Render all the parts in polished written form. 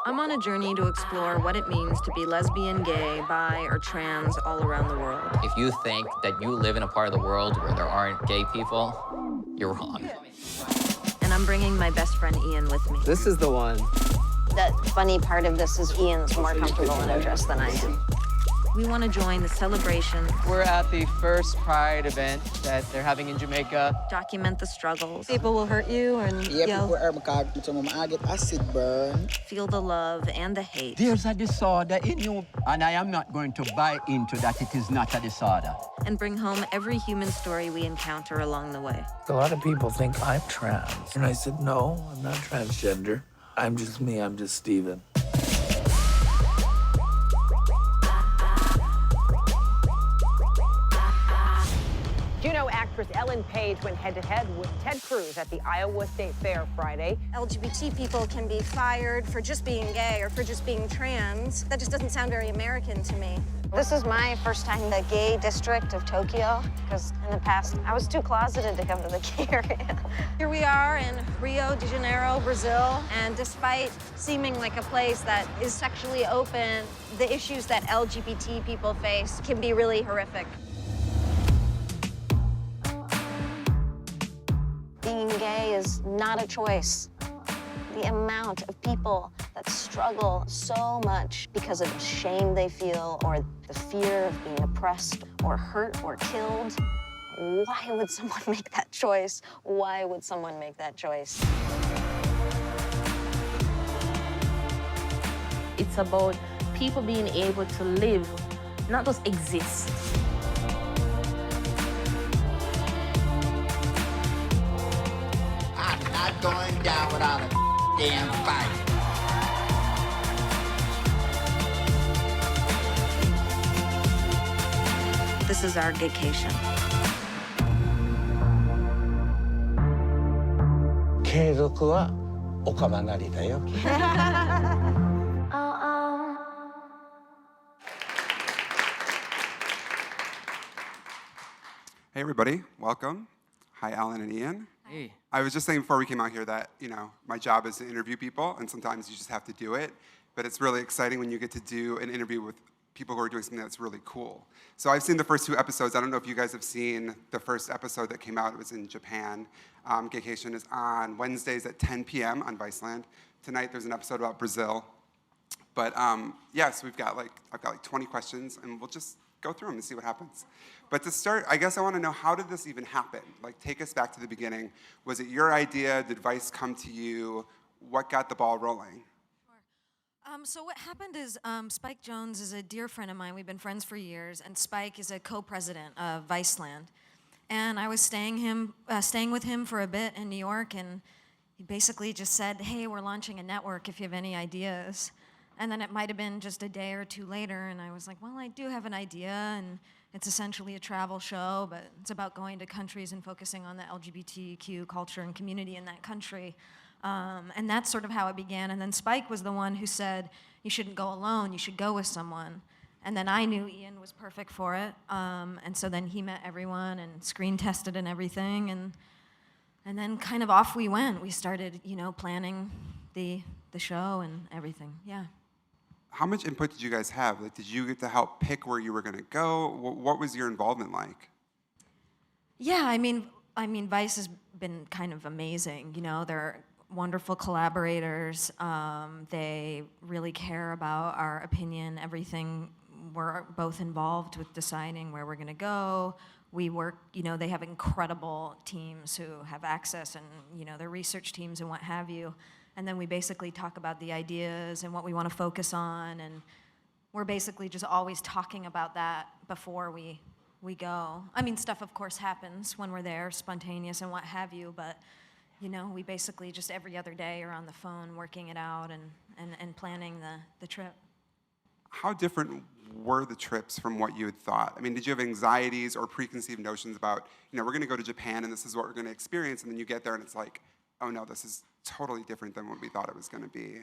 I'm on a journey to explore what it means to be lesbian, gay, bi, or trans all around the world. If you think that you live in a part of the world where there aren't gay people, you're wrong. And I'm bringing my best friend Ian with me. This is the one. The funny part of this is Ian's more comfortable in a dress than I am. We want to join the celebration. We're at the first Pride event that they're having in Jamaica. Document the struggles. People will hurt you and yell. Acid burn. Feel the love and the hate. There's a disorder in you, and I am not going to buy into that it is not a disorder. And bring home every human story we encounter along the way. A lot of people think I'm trans. And I said, no, I'm not transgender. I'm just me, I'm just Steven. Juno actress Ellen Page went head-to-head with Ted Cruz at the Iowa State Fair Friday. LGBT people can be fired for just being gay or for just being trans. That just doesn't sound very American to me. This is my first time in the gay district of Tokyo, because in the past, I was too closeted to come to the gay area. Here we are in Rio de Janeiro, Brazil, and despite seeming like a place that is sexually open, the issues that LGBT people face can be really horrific. Being gay is not a choice. The amount of people that struggle so much because of the shame they feel or the fear of being oppressed or hurt or killed. Why would someone make that choice? Why would someone make that choice? It's about people being able to live, not just exist. I'm not going down without a damn fight. This is our Gaycation. 継続はお構なりだよ。Hey everybody, welcome. Hi Alan and Ian. Hey. I was just saying before we came out here that, my job is to interview people, and sometimes you just have to do it. But it's really exciting when you get to do an interview with people who are doing something that's really cool. So I've seen the first 2 episodes. I don't know if you guys have seen the first episode that came out. It was in Japan. Gaycation is on Wednesdays at 10 p.m. on Viceland. Tonight there's an episode about Brazil. But so I've got like 20 questions, and we'll just go through them and see what happens. But to start, I guess I want to know, how did this even happen? Like, take us back to the beginning. Was it your idea? Did Vice come to you? What got the ball rolling? So what happened is Spike Jones is a dear friend of mine. We've been friends for years, and Spike is a co-president of Viceland. And I was staying with him for a bit in New York, and he basically just said, hey, we're launching a network if you have any ideas. And then it might have been just a day or 2 later, and I was like, well, I do have an idea, and it's essentially a travel show, but it's about going to countries and focusing on the LGBTQ culture and community in that country. And that's sort of how it began. And then Spike was the one who said, you shouldn't go alone, you should go with someone. And then I knew Ian was perfect for it. And so then he met everyone and screen tested and everything. And then kind of off we went. We started, planning the show and everything, yeah. How much input did you guys have? Like, did you get to help pick where you were going to go? What was your involvement like? Yeah, I mean, Vice has been kind of amazing. They're wonderful collaborators. They really care about our opinion, everything. We're both involved with deciding where we're going to go. We work, they have incredible teams who have access and, their research teams and what have you. And then we basically talk about the ideas and what we want to focus on, and we're basically just always talking about that before we go. I mean, stuff of course happens when we're there, spontaneous and what have you, but we basically just every other day are on the phone working it out and planning the trip. How different were the trips from what you had thought? I mean, did you have anxieties or preconceived notions about, we're going to go to Japan and this is what we're going to experience, and then you get there and it's like, oh no, this is totally different than what we thought it was going to be?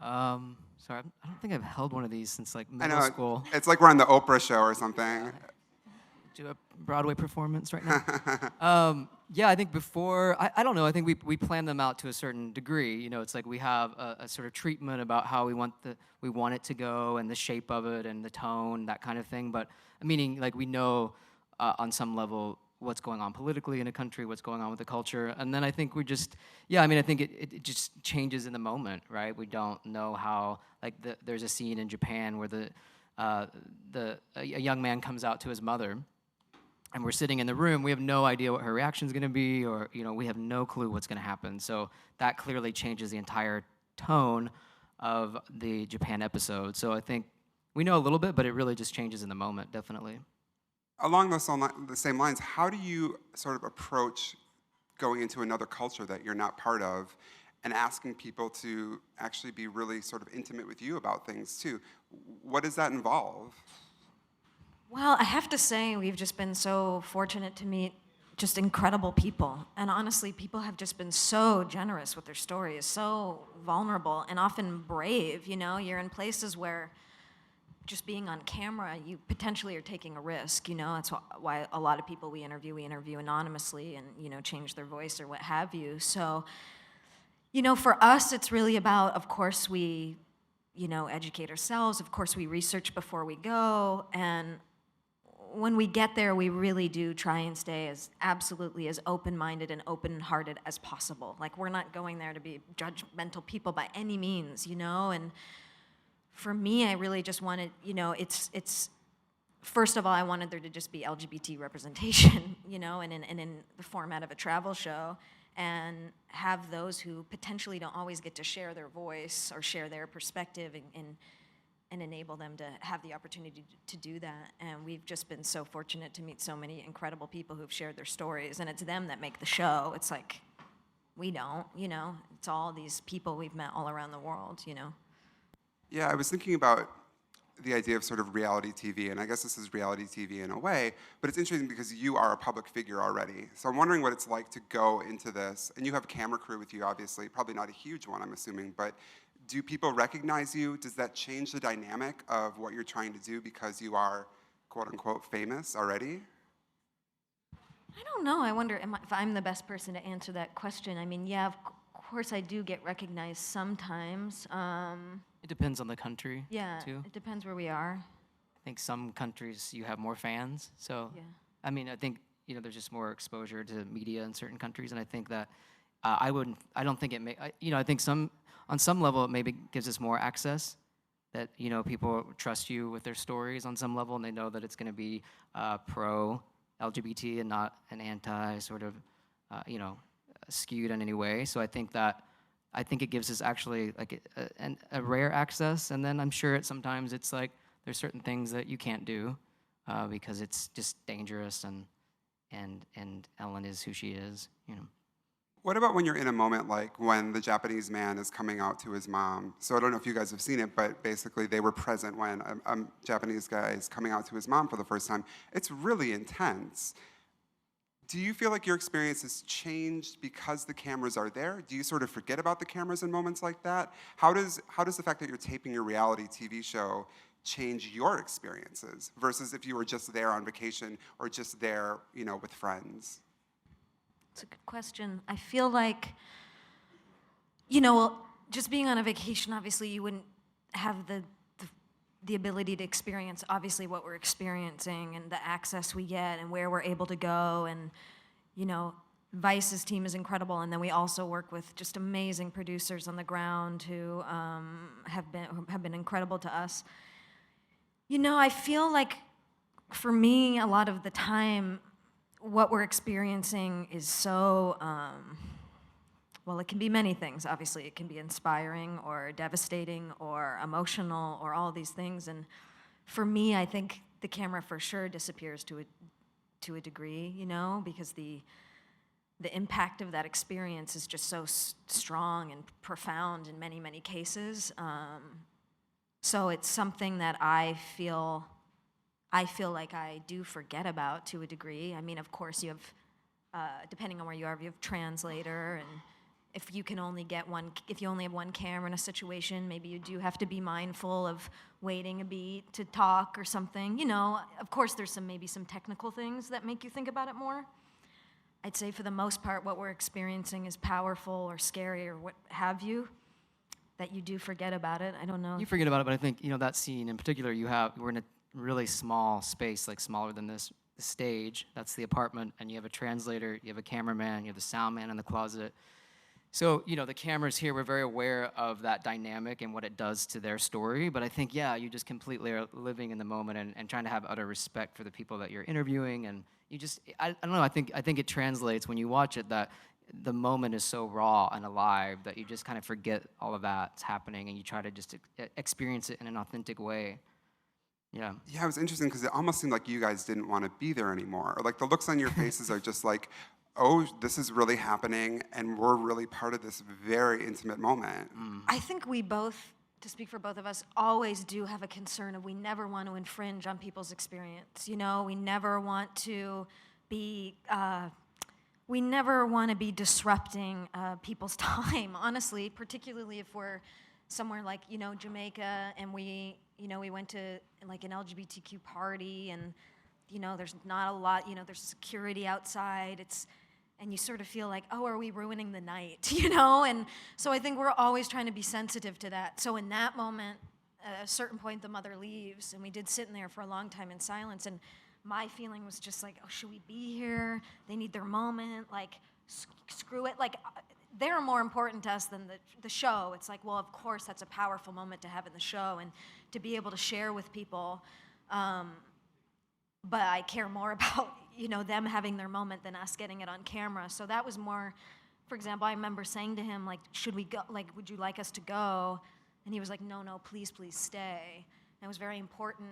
Sorry, I don't think I've held one of these since like middle school. It's like we're on the Oprah show or something. do a Broadway performance right now. Yeah, I think before, I don't know, I think we plan them out to a certain degree. You know, it's like we have a sort of treatment about how we want it to go and the shape of it and the tone, that kind of thing. But meaning, like, we know on some level what's going on politically in a country, what's going on with the culture. And then I think we just, yeah, I mean, I think it just changes in the moment, right? We don't know how, like, there's a scene in Japan where a young man comes out to his mother, and we're sitting in the room. We have no idea what her reaction's going to be, or we have no clue what's going to happen. So that clearly changes the entire tone of the Japan episode. So I think we know a little bit, but it really just changes in the moment, definitely. Along the same lines, how do you sort of approach going into another culture that you're not part of and asking people to actually be really sort of intimate with you about things too? What does that involve? Well, I have to say, we've just been so fortunate to meet just incredible people. And honestly, people have just been so generous with their stories, so vulnerable and often brave. You're in places where just being on camera, you potentially are taking a risk. That's why a lot of people we interview anonymously and, change their voice or what have you. So, for us, it's really about, of course, we, educate ourselves. Of course, we research before we go. And when we get there, we really do try and stay absolutely as open-minded and open-hearted as possible. Like, we're not going there to be judgmental people by any means, And for me, I really just wanted, it's first of all, I wanted there to just be LGBT representation, and in the format of a travel show, and have those who potentially don't always get to share their voice or share their perspective and enable them to have the opportunity to do that. And we've just been so fortunate to meet so many incredible people who've shared their stories, and it's them that make the show. It's like, we don't, it's all these people we've met all around the world, Yeah, I was thinking about the idea of sort of reality TV, and I guess this is reality TV in a way, but it's interesting because you are a public figure already. So I'm wondering what it's like to go into this, and you have a camera crew with you, obviously, probably not a huge one, I'm assuming, but do people recognize you? Does that change the dynamic of what you're trying to do because you are, quote unquote, famous already? I don't know. I wonder if I'm the best person to answer that question. I mean, yeah, of course I do get recognized sometimes. It depends on the country, yeah, too. It depends where we are. I think some countries you have more fans. So, yeah. I mean, I think, there's just more exposure to media in certain countries, and I think that I don't think it may, I think on some level it maybe gives us more access, that, people trust you with their stories on some level, and they know that it's going to be pro-LGBT and not an anti sort of, skewed in any way. So I think it gives us actually like a rare access, and then I'm sure sometimes it's like there's certain things that you can't do because it's just dangerous, and Ellen is who she is, What about when you're in a moment like when the Japanese man is coming out to his mom? So I don't know if you guys have seen it, but basically they were present when a Japanese guy is coming out to his mom for the first time. It's really intense. Do you feel like your experience has changed because the cameras are there? Do you sort of forget about the cameras in moments like that? How does the fact that you're taping your reality TV show change your experiences versus if you were just there on vacation or just there, with friends? It's a good question. I feel like, just being on a vacation, obviously you wouldn't have the ability to experience obviously what we're experiencing and the access we get and where we're able to go. And, Vice's team is incredible. And then we also work with just amazing producers on the ground who have been incredible to us. I feel like for me, a lot of the time, what we're experiencing is so, well, it can be many things. Obviously, it can be inspiring or devastating or emotional or all these things. And for me, I think the camera for sure disappears to a degree, because the impact of that experience is just so strong and profound in many, many cases. So it's something that I feel like I do forget about to a degree. I mean, of course, you have, depending on where you are, you have translator, and if you only have one camera in a situation, maybe you do have to be mindful of waiting a beat to talk or something. You know, of course, there's maybe some technical things that make you think about it more. I'd say for the most part, what we're experiencing is powerful or scary or what have you, that you do forget about it. I don't know. You forget about it, but I think, you know, that scene in particular, we're in a really small space, like smaller than this stage. That's the apartment, and you have a translator, you have a cameraman, you have the sound man in the closet. So, you know, the cameras here, we're very aware of that dynamic and what it does to their story, but I think, yeah, you just completely are living in the moment and trying to have utter respect for the people that you're interviewing, and you just, I don't know, I think it translates when you watch it that the moment is so raw and alive that you just kind of forget all of that's happening and you try to just experience it in an authentic way. Yeah. Yeah, it was interesting because it almost seemed like you guys didn't want to be there anymore. Or like the looks on your faces are just like, oh, this is really happening and we're really part of this very intimate moment. I think we both, to speak for both of us, always do have a concern of we never want to infringe on people's experience. You know, we never want to be disrupting people's time, honestly, particularly if we're somewhere like, you know, Jamaica and we went to like an LGBTQ party and, you know, there's not a lot, you know, there's security outside. And you sort of feel like, oh, are we ruining the night, you know? And so I think we're always trying to be sensitive to that. So in that moment, at a certain point, the mother leaves, and we did sit in there for a long time in silence, and my feeling was just like, oh, should we be here? They need their moment, like, screw it. Like, they're more important to us than the show. It's like, well, of course, that's a powerful moment to have in the show and to be able to share with people. But I care more about, you know, them having their moment than us getting it on camera. So that was more, for example, I remember saying to him, like, should we go, like, would you like us to go? And he was like, no, please, please stay. And it was very important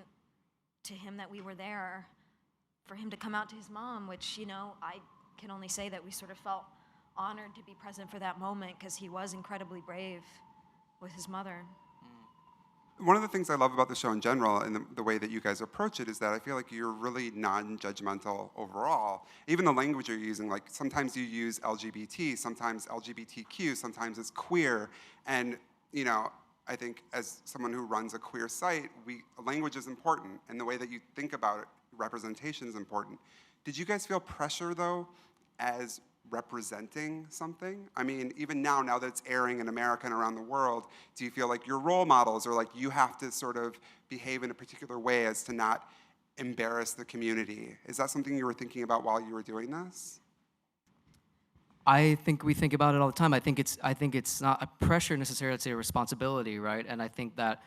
to him that we were there for him to come out to his mom, which, you know, I can only say that we sort of felt honored to be present for that moment because he was incredibly brave with his mother. One of the things I love about the show in general and the way that you guys approach it is that I feel like you're really non-judgmental overall. Even the language you're using, like sometimes you use LGBT, sometimes LGBTQ, sometimes it's queer. And, you know, I think as someone who runs a queer site, language is important, and the way that you think about it, representation is important. Did you guys feel pressure, though, as representing something? I mean, even now that it's airing in America and around the world, do you feel like your role models or like you have to sort of behave in a particular way as to not embarrass the community? Is that something you were thinking about while you were doing this? I think we think about it all the time. I think it's not a pressure necessarily, it's a responsibility, right? And I think that,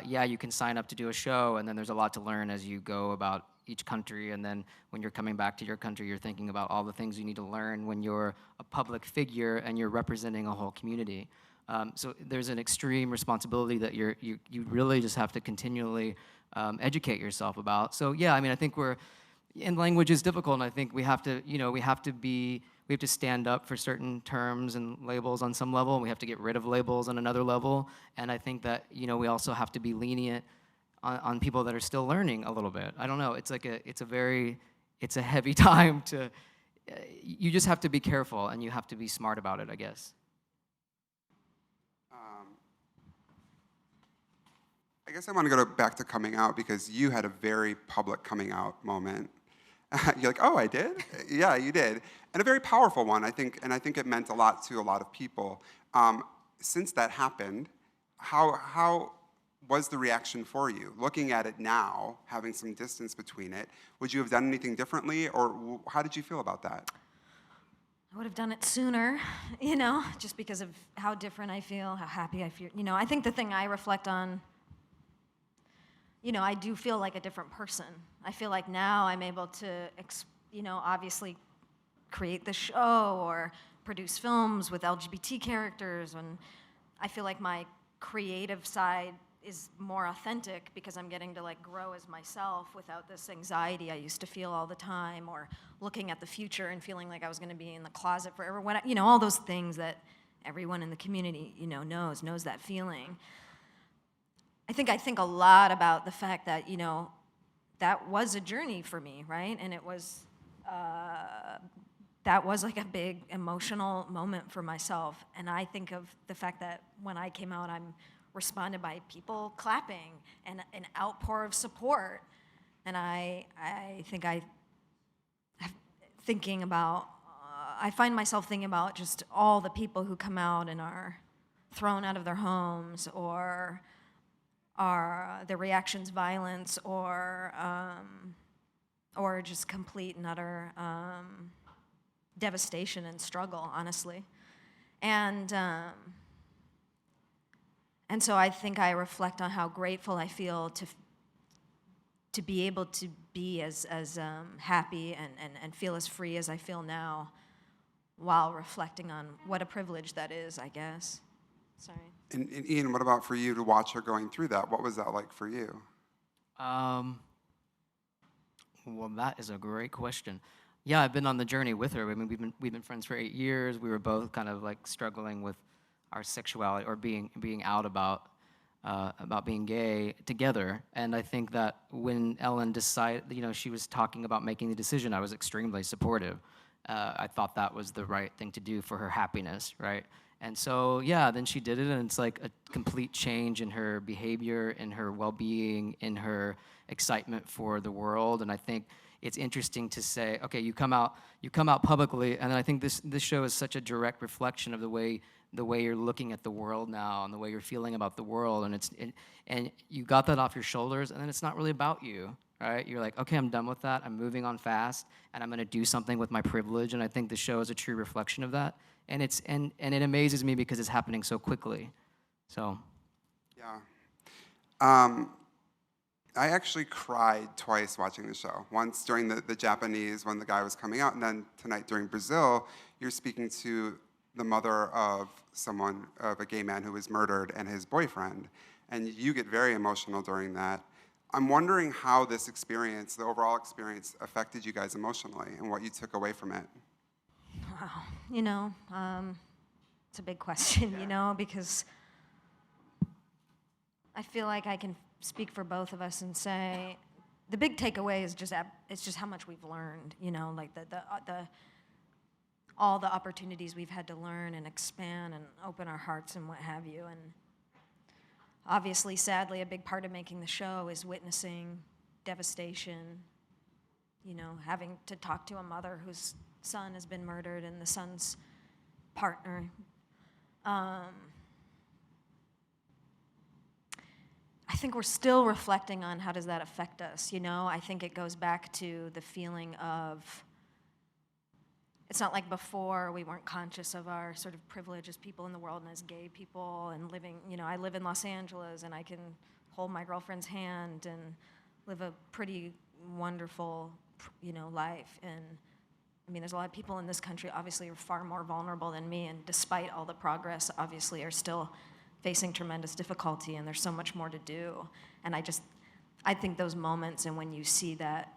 yeah, you can sign up to do a show, and then there's a lot to learn as you go about each country, and then when you're coming back to your country, you're thinking about all the things you need to learn when you're a public figure and you're representing a whole community. So there's an extreme responsibility that you really just have to continually educate yourself about. So yeah, I mean, I think and language is difficult, and I think we have to stand up for certain terms and labels on some level, and we have to get rid of labels on another level. And I think that, you know, we also have to be lenient on people that are still learning a little bit. I don't know, it's a heavy time to, you just have to be careful and you have to be smart about it, I guess. I guess I want to go back to coming out because you had a very public coming out moment. You're like, oh, I did? Yeah, you did. And a very powerful one, I think, and I think it meant a lot to a lot of people. Since that happened, how was the reaction for you? Looking at it now, having some distance between it, would you have done anything differently, or how did you feel about that? I would have done it sooner, you know, just because of how different I feel, how happy I feel. You know, I think the thing I reflect on, you know, I do feel like a different person. I feel like now I'm able to, you know, obviously create the show or produce films with LGBT characters, and I feel like my creative side is more authentic because I'm getting to like grow as myself without this anxiety I used to feel all the time, or looking at the future and feeling like I was going to be in the closet forever. When you know, all those things that everyone in the community, you know, knows that feeling. I think a lot about the fact that, you know, that was a journey for me, right? And it was that was like a big emotional moment for myself. And I think of the fact that when I came out, I'm responded by people clapping and an outpour of support. And I think I find myself thinking about just all the people who come out and are thrown out of their homes, or their reactions violence, or just complete and utter devastation and struggle, honestly. And so I think I reflect on how grateful I feel to be able to be as happy and feel as free as I feel now, while reflecting on what a privilege that is, I guess. Sorry. And Ian, what about for you to watch her going through that? What was that like for you? Well, that is a great question. Yeah, I've been on the journey with her. I mean, we've been friends for 8 years. We were both kind of like struggling with our sexuality, or being out about being gay together. And I think that when Ellen decided, she was talking about making the decision, I was extremely supportive. I thought that was the right thing to do for her happiness, right? And so, yeah, then she did it, and it's like a complete change in her behavior, in her well-being, in her excitement for the world. And I think it's interesting to say, okay, you come out publicly, and I think this show is such a direct reflection of the way you're looking at the world now, and the way you're feeling about the world, and you got that off your shoulders, and then it's not really about you, right? You're like, okay, I'm done with that. I'm moving on fast, and I'm going to do something with my privilege. And I think the show is a true reflection of that. And it amazes me because it's happening so quickly. So. Yeah. I actually cried twice watching the show. Once during the Japanese, when the guy was coming out, and then tonight during Brazil, you're speaking to the mother of a gay man who was murdered, and his boyfriend. And you get very emotional during that. I'm wondering how this experience, the overall experience, affected you guys emotionally, and what you took away from it. Wow, it's a big question, because I feel like I can speak for both of us and say the big takeaway is just how much we've learned, like all the opportunities we've had to learn and expand and open our hearts and what have you. And obviously, sadly, a big part of making the show is witnessing devastation, having to talk to a mother whose son has been murdered and the son's partner. I think we're still reflecting on how does that affect us, I think it goes back to the feeling of, it's not like before we weren't conscious of our sort of privilege as people in the world and as gay people, and living, I live in Los Angeles and I can hold my girlfriend's hand and live a pretty wonderful, life. And I mean, there's a lot of people in this country obviously are far more vulnerable than me, and despite all the progress, obviously are still facing tremendous difficulty, and there's so much more to do. And I think those moments, and when you see that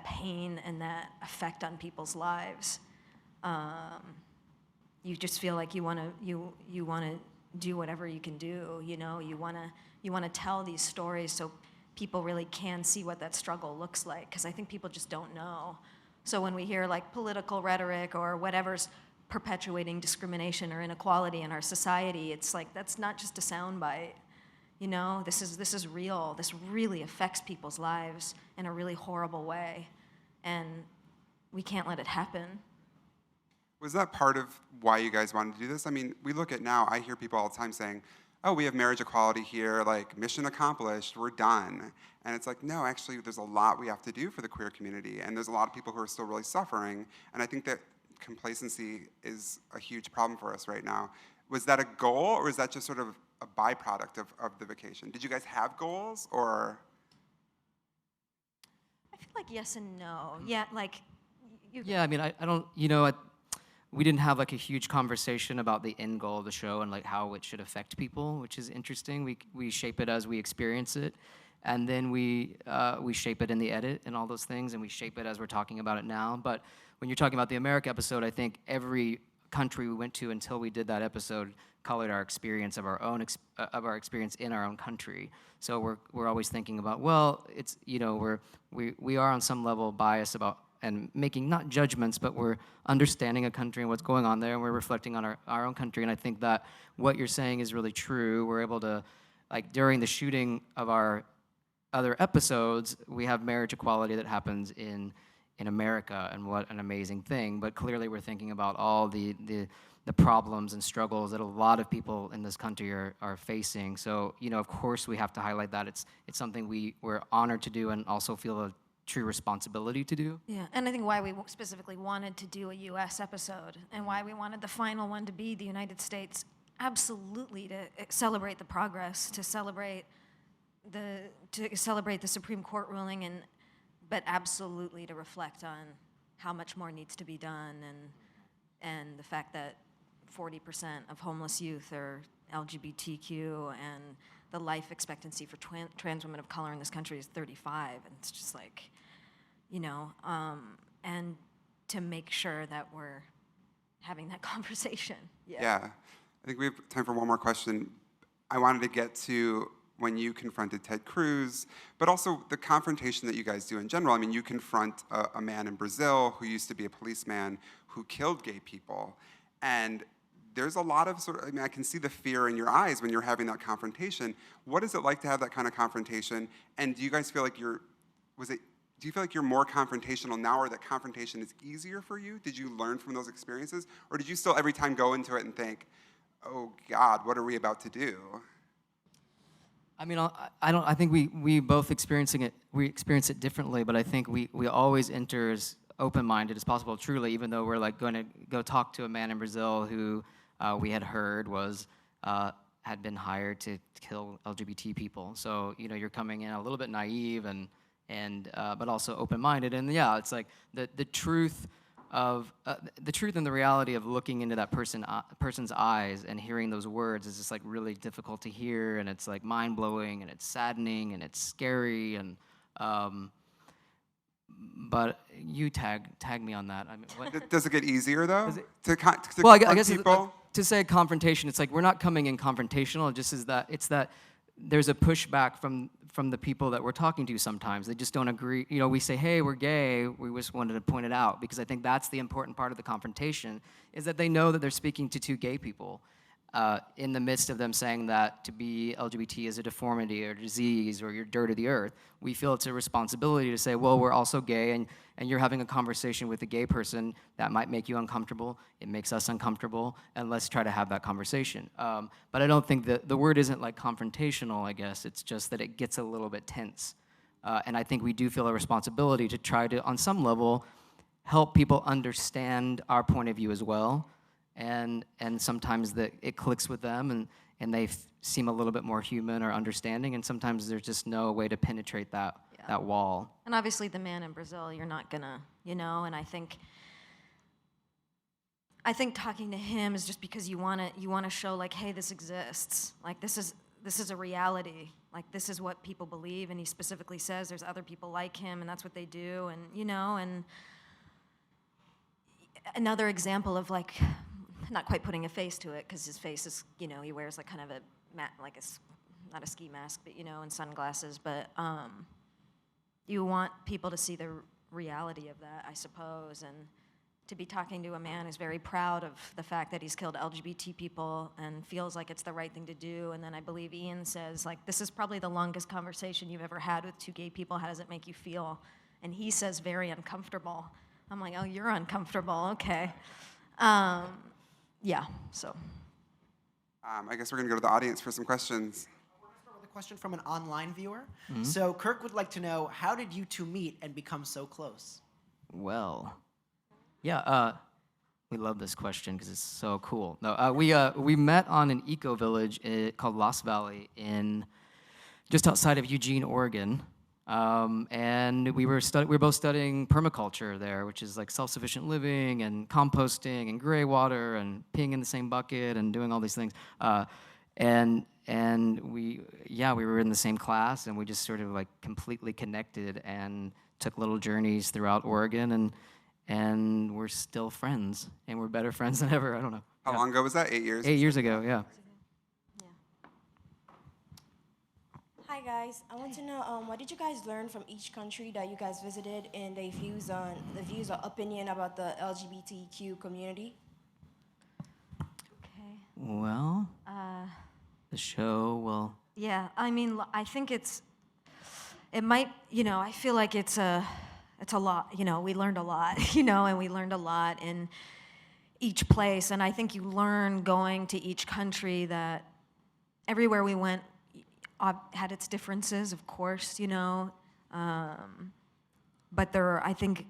pain and that effect on people's lives, you just feel like you want to do whatever you can do. You want to tell these stories so people really can see what that struggle looks like, because I think people just don't know. So when we hear like political rhetoric or whatever's perpetuating discrimination or inequality in our society, it's like that's not just a soundbite. This is real. This really affects people's lives in a really horrible way, and we can't let it happen. Was that part of why you guys wanted to do this? I mean, we look at now, I hear people all the time saying, oh, we have marriage equality here, like mission accomplished, we're done. And it's like, no, actually, there's a lot we have to do for the queer community, and there's a lot of people who are still really suffering, and I think that complacency is a huge problem for us right now. Was that a goal, or is that just sort of a byproduct of the vacation? Did you guys have goals, or? I feel like yes and no. Yeah, like. Yeah, I mean, I don't, we didn't have like a huge conversation about the end goal of the show and like how it should affect people, which is interesting. We shape it as we experience it, and then we shape it in the edit and all those things, and we shape it as we're talking about it now. But when you're talking about the America episode, I think every country we went to until we did that episode colored our experience of our own experience in our own country. So we're always thinking about, well, it's we are on some level biased about and making not judgments, but we're understanding a country and what's going on there, and we're reflecting on our own country. And I think that what you're saying is really true. We're able to, like during the shooting of our other episodes, we have marriage equality that happens in America, and what an amazing thing. But clearly we're thinking about all the problems and struggles that a lot of people in this country are facing. So, you know, of course we have to highlight that. It's something we're honored to do and also feel a true responsibility to do. Yeah, and I think why we specifically wanted to do a U.S. episode and why we wanted the final one to be the United States, absolutely to celebrate the progress, to celebrate the Supreme Court ruling, but absolutely to reflect on how much more needs to be done, and the fact that 40% of homeless youth are LGBTQ, and the life expectancy for trans women of color in this country is 35, and it's just like, you know, and to make sure that we're having that conversation. Yeah. I think we have time for one more question. I wanted to get to when you confronted Ted Cruz, but also the confrontation that you guys do in general. I mean, you confront a man in Brazil who used to be a policeman who killed gay people. And there's a lot of I mean, I can see the fear in your eyes when you're having that confrontation. What is it like to have that kind of confrontation? And do you guys feel like do you feel like you're more confrontational now, or that confrontation is easier for you? Did you learn from those experiences? Or did you still every time go into it and think, oh God, what are we about to do? I mean, I think we both experience it differently, but I think we always enter as open-minded as possible, truly, even though we're like going to go talk to a man in Brazil who we had heard had been hired to kill LGBT people. So, you know, you're coming in a little bit naive and but also open-minded. And yeah, it's like the truth and the reality of looking into that person's eyes and hearing those words is just like really difficult to hear, and it's like mind-blowing, and it's saddening, and it's scary, and but you tag me on that. I mean, what? Does it get easier though? Well, I guess to say confrontation, it's like we're not coming in confrontational. It just is that there's a pushback from the people that we're talking to sometimes. They just don't agree. You know, we say, hey, we're gay. We just wanted to point it out, because I think that's the important part of the confrontation, is that they know that they're speaking to two gay people in the midst of them saying that to be LGBT is a deformity or disease or you're dirt of the earth. We feel it's a responsibility to say, well, we're also gay, and you're having a conversation with a gay person that might make you uncomfortable. It makes us uncomfortable, and let's try to have that conversation. But I don't think that the word isn't like confrontational, I guess. It's just that it gets a little bit tense. And I think we do feel a responsibility to try to, on some level, help people understand our point of view as well. And sometimes it clicks with them, and they seem a little bit more human or understanding, and sometimes there's just no way to penetrate that wall. And obviously the man in Brazil, you're not gonna, you know, and I think talking to him is just because you wanna show like, hey, this exists. Like this is a reality. Like this is what people believe, and he specifically says there's other people like him, and that's what they do, and you know, and another example of like, not quite putting a face to it, because his face is, you know, he wears like kind of not a ski mask, but you know, and sunglasses, but you want people to see the reality of that, I suppose, and to be talking to a man who's very proud of the fact that he's killed LGBT people and feels like it's the right thing to do. And then I believe Ian says, like, this is probably the longest conversation you've ever had with two gay people. How does it make you feel? And he says, very uncomfortable. I'm like, oh, you're uncomfortable, okay. Yeah, so. I guess we're gonna go to the audience for some questions. We're gonna start with a question from an online viewer. Mm-hmm. So Kirk would like to know, how did you two meet and become so close? Well, yeah, we love this question because it's so cool. No, we met on an eco village called Lost Valley just outside of Eugene, Oregon. And we were both studying permaculture there, which is like self-sufficient living and composting and gray water and peeing in the same bucket and doing all these things. And we were in the same class, and we just sort of like completely connected and took little journeys throughout Oregon, and we're still friends, and we're better friends than ever. I don't know. How long ago was that? 8 years? 8 years ago, yeah. Hi guys, I want to know what did you guys learn from each country that you guys visited and the views or opinion about the LGBTQ community? Okay. Well, the show will. Yeah, I mean, I think it might, I feel like it's a lot, we learned a lot, and we learned a lot in each place. And I think you learn going to each country that everywhere we went had its differences, of course, but I think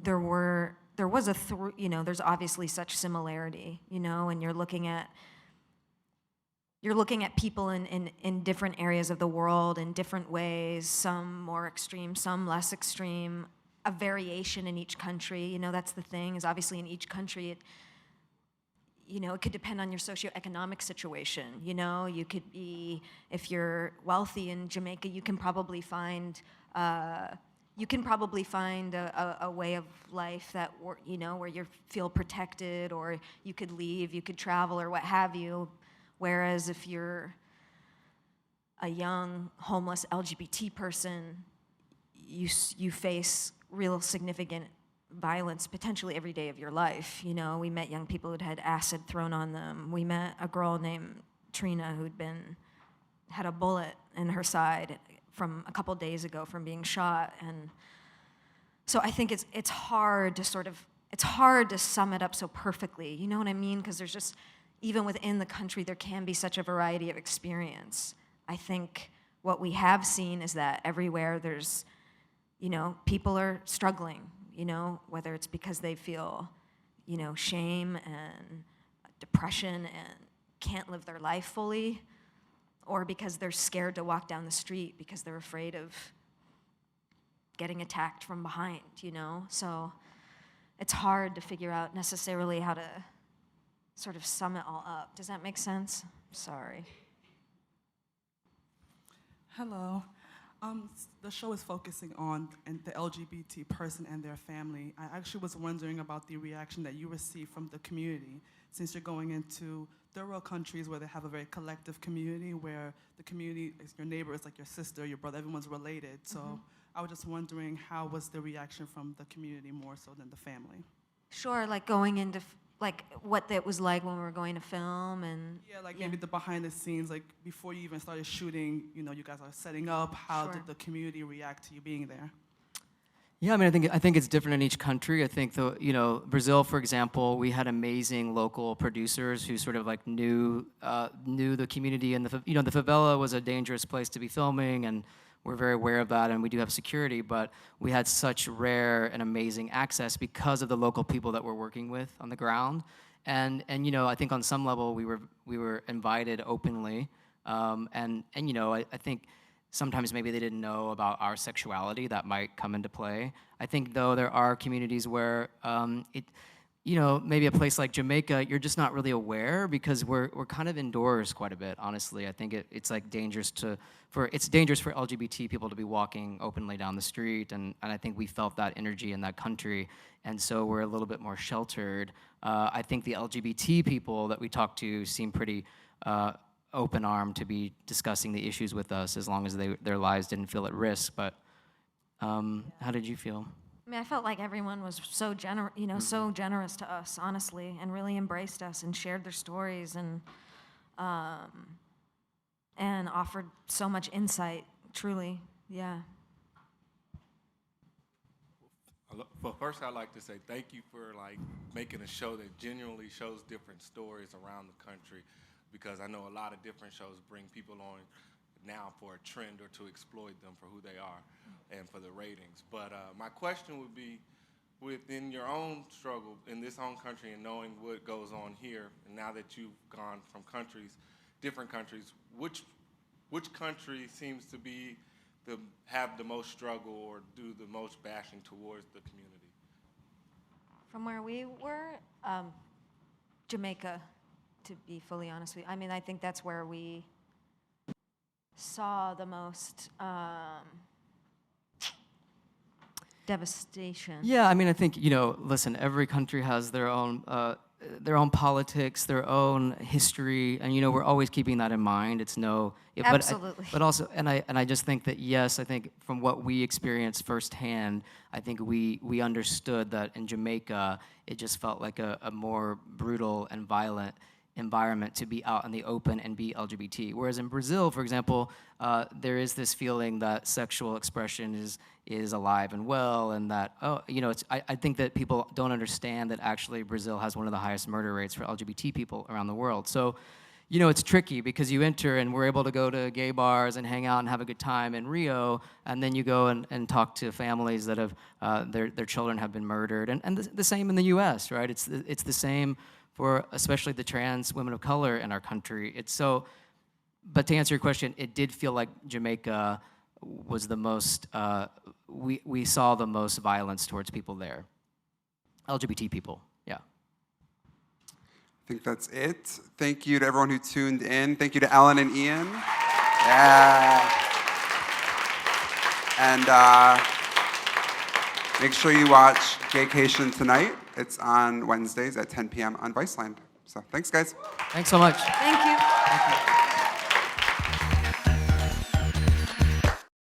there was there's obviously such similarity, and you're looking at people in different areas of the world in different ways, some more extreme, some less extreme, a variation in each country. That's the thing, is obviously in each country, it could depend on your socioeconomic situation. You could be, if you're wealthy in Jamaica, you can probably find a way of life that where you feel protected, or you could leave, you could travel, or what have you. Whereas if you're a young homeless LGBT person, you face real significant violence potentially every day of your life. We met young people who'd had acid thrown on them. We met a girl named Trina who'd had a bullet in her side from a couple days ago from being shot. And so I think it's hard to sum it up so perfectly. You know what I mean? Because there's just, even within the country, there can be such a variety of experience. I think what we have seen is that everywhere there's, people are struggling, whether it's because they feel, shame and depression and can't live their life fully, or because they're scared to walk down the street because they're afraid of getting attacked from behind, So it's hard to figure out necessarily how to sort of sum it all up. Does that make sense? Sorry. Hello. The show is focusing on the LGBT person and their family. I actually was wondering about the reaction that you receive from the community, since you're going into third world countries where they have a very collective community, where the community is your neighbor, is like your sister, your brother, everyone's related. So I was just wondering, how was the reaction from the community more so than the family? Sure, like going into what it was like when we were going to film, and maybe the behind the scenes, like before you even started shooting, you guys are setting up. How did the community react to you being there? Yeah, I mean, I think it's different in each country. I think Brazil, for example, we had amazing local producers who sort of like knew the community, and the favela was a dangerous place to be filming, and we're very aware of that, and we do have security, but we had such rare and amazing access because of the local people that we're working with on the ground. And I think on some level we were invited openly, and I think sometimes maybe they didn't know about our sexuality. That might come into play. I think though there are communities where maybe a place like Jamaica, you're just not really aware because we're kind of indoors quite a bit, honestly. I think it's like dangerous for LGBT people to be walking openly down the street, and I think we felt that energy in that country, and so we're a little bit more sheltered. I think the LGBT people that we talked to seem pretty open-armed to be discussing the issues with us as long as their lives didn't feel at risk, but how did you feel? I mean, I felt like everyone was so so generous to us, honestly, and really embraced us and shared their stories and offered so much insight. Truly, yeah. Well, first, I'd like to say thank you for making a show that genuinely shows different stories around the country, because I know a lot of different shows bring people on now for a trend or to exploit them for who they are and for the ratings. But my question would be, within your own struggle in this own country and knowing what goes on here, and now that you've gone from different countries, which country seems to be have the most struggle or do the most bashing towards the community? From where we were, Jamaica, to be fully honest with you. I mean, I think that's where we saw the most devastation. Yeah, I mean, I think, listen, every country has their own their own politics, their own history, and we're always keeping that in mind. It's Absolutely. But also, and I just think that yes, I think from what we experienced firsthand, I think we understood that in Jamaica, it just felt like a more brutal and violent environment to be out in the open and be LGBT. Whereas in Brazil, for example, there is this feeling that sexual expression is alive and well, and that I think that people don't understand that actually Brazil has one of the highest murder rates for LGBT people around the world. So, it's tricky because you enter and we're able to go to gay bars and hang out and have a good time in Rio, and then you go and talk to families that have their children have been murdered, and the same in the U.S., right? It's the same for especially the trans women of color in our country. But to answer your question, it did feel like Jamaica was the most, we saw the most violence towards people there. LGBT people, yeah. I think that's it. Thank you to everyone who tuned in. Thank you to Ellen and Ian. Yeah. And make sure you watch Gaycation tonight. It's on Wednesdays at 10 p.m. on Viceland. So thanks, guys. Thanks so much. Thank you. Thank you.